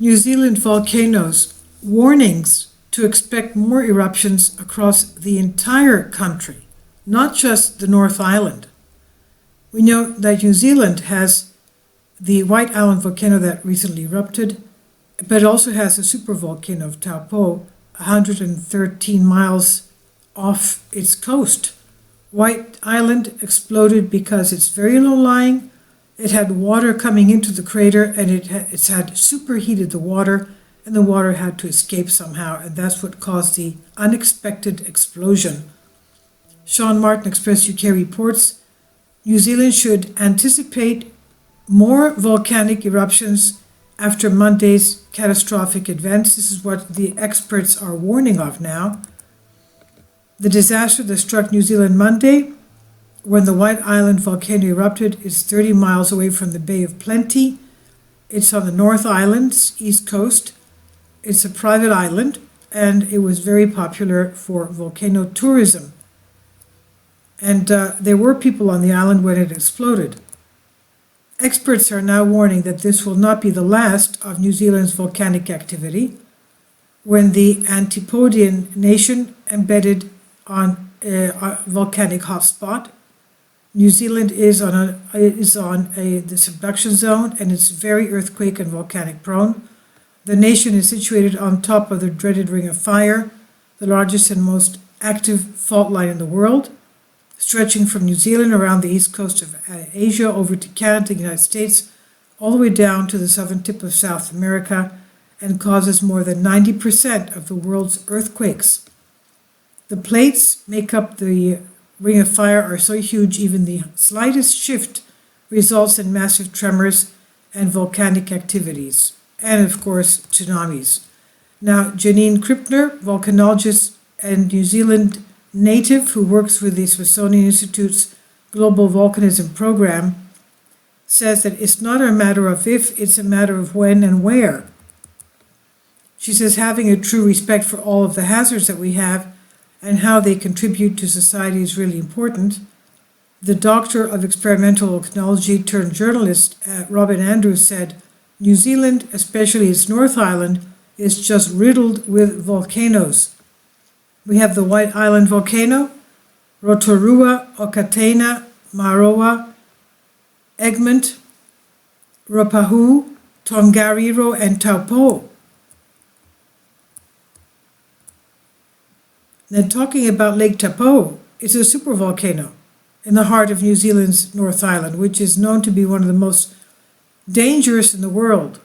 New Zealand volcanoes, warnings to expect more eruptions across the entire country, not just the North Island. We know that New Zealand has the White Island volcano that recently erupted, but it also has a supervolcano of Taupo, 113 miles off its coast. White Island exploded because it's very low-lying. It had water coming into the crater, and it's had superheated the water, and the water had to escape somehow, and that's what caused the unexpected explosion. Sean Martin Express UK reports New Zealand should anticipate more volcanic eruptions after Monday's catastrophic events. This is what the experts are warning of now. The disaster that struck New Zealand Monday, when the White Island volcano erupted, is 30 miles away from the Bay of Plenty. It's on the North Island's east coast. It's a private island, and it was very popular for volcano tourism. And there were people on the island when it exploded. Experts are now warning that this will not be the last of New Zealand's volcanic activity, when the Antipodean nation embedded on a volcanic hotspot. New Zealand is on the subduction zone, and it's very earthquake and volcanic prone. The nation is situated on top of the dreaded Ring of Fire, the largest and most active fault line in the world, stretching from New Zealand around the east coast of Asia over to Canada, the United States, all the way down to the southern tip of South America, and causes more than 90% of the world's earthquakes. The plates make up the Ring of Fire are so huge even the slightest shift results in massive tremors and volcanic activities, and of course tsunamis. Now, Janine Krippner, volcanologist and New Zealand native who works with the Smithsonian Institute's Global Volcanism Program, says that it's not a matter of if, it's a matter of when and where. She says having a true respect for all of the hazards that we have and how they contribute to society is really important. The doctor of experimental volcanology turned journalist, Robin Andrews, said, New Zealand, especially its North Island, is just riddled with volcanoes. We have the White Island volcano, Rotorua, Okataina, Maroa, Egmont, Ruapahu, Tongariro, and Taupo. Then talking about Lake Taupo, it's a supervolcano in the heart of New Zealand's North Island, which is known to be one of the most dangerous in the world.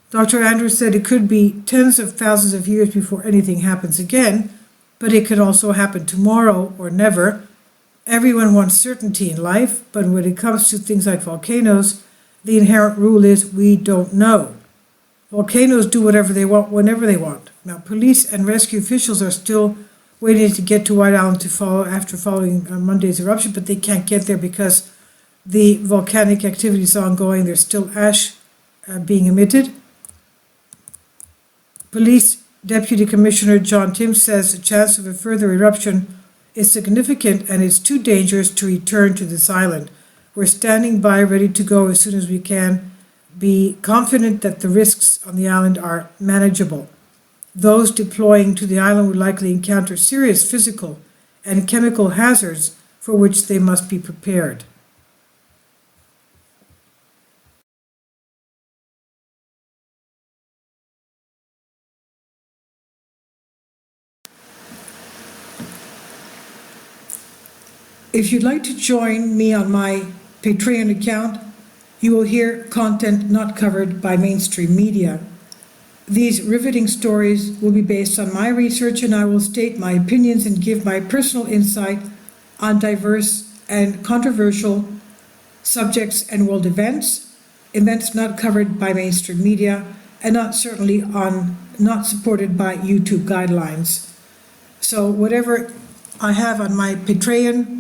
Dr. Andrews said it could be tens of thousands of years before anything happens again, but it could also happen tomorrow or never. Everyone wants certainty in life, but when it comes to things like volcanoes, the inherent rule is we don't know. Volcanoes do whatever they want, whenever they want. Now, police and rescue officials are still waiting to get to White Island after following Monday's eruption, but they can't get there because the volcanic activity is ongoing. There's still ash being emitted. Police Deputy Commissioner John Timms says the chance of a further eruption is significant and it's too dangerous to return to this island. We're standing by, ready to go as soon as we can. Be confident that the risks on the island are manageable. Those deploying to the island would likely encounter serious physical and chemical hazards for which they must be prepared. If you'd like to join me on my Patreon account, you will hear content not covered by mainstream media. These riveting stories will be based on my research, and I will state my opinions and give my personal insight on diverse and controversial subjects and world events not covered by mainstream media, and not supported by YouTube guidelines. So whatever I have on my Patreon,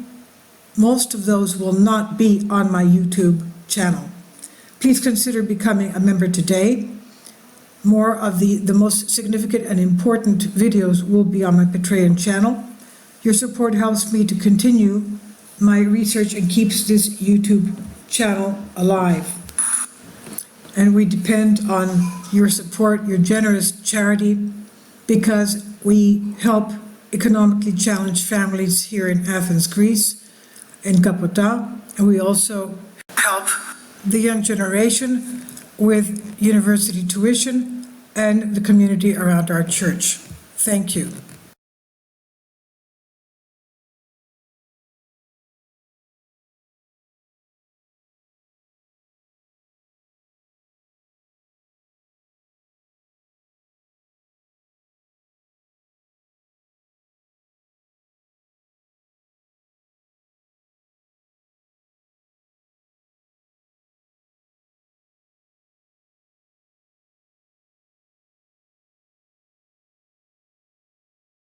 most of those will not be on my YouTube channel. Please consider becoming a member today. More of the most significant and important videos will be on my Patreon channel. Your support helps me to continue my research and keeps this YouTube channel alive. and we depend on your support, your generous charity, because we help economically challenged families here in Athens, Greece, in Kapota, and we also help the young generation with university tuition and the community around our church. Thank you.